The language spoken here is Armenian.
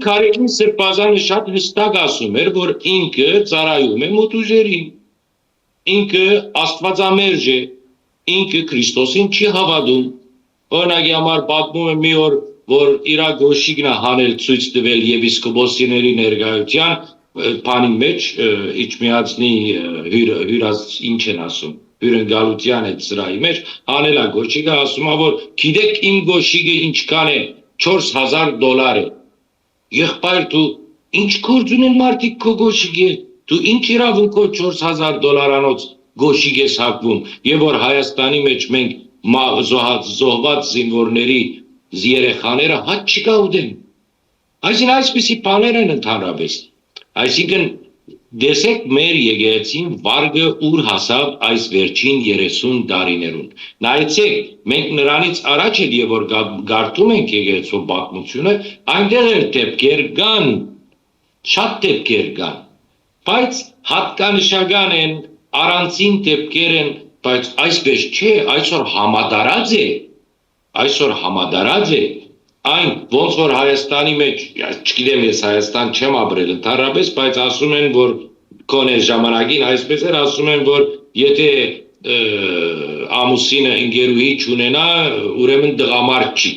Քարեկին Սրբազանը շատ հստակ ասում էր, որ ինքը ծառայում է մոտուժերին, ինքը աստվածամերժ է, ինքը Քրիստոսին չի հավատում։ Օրինակի համար պատմում է մի օր, որ իր գոշիկն է հանել ցույց տվել եպիսկոպոսների ներկայության բանի մեջ իջմիածնի հյուրած ինչ են ասում հյուրընկալության այդ սրահի մեջ հանելա գոշիկը ասում է որ գիտեք իմ գոշիկը ինչքան է $4000 է եղբայր դու ինչ գործ ունեն մարդիկ քո գոշիկի դու ինչ իրավունքով $4000 գոշիկ ես հագվում եւ որ Հայաստանի մեջ մենք զոհված զինվորների երեխաները հաճ չկա ուտեն այսինքն այսպիսի բաներ են ընդհանրապես այսինքն դեսեք մեր եկեղեցին վարգը ուր հասավ այս վերջին 30 տարիներուն նայեցեք մենք նրանից առաջ էլ եւ որ գարտում ենք եկեղեցու պատմությունը այնտեղ էլ դեպքեր կան շատ դեպքեր կան բայց հատկանշական են առանցին դեպքեր են բայց այսպես չէ այսօր համադարած է այն ոնց որ Հայաստանի մեջ չգիտեմ ես Հայաստան չեմ ապրել ընդհանրապես բայց ասում են որ կոնե ժամանակին այսպես էր ասում են որ եթե ամուսինը ընկերուհի չունենա ուրեմն դղամարդ չի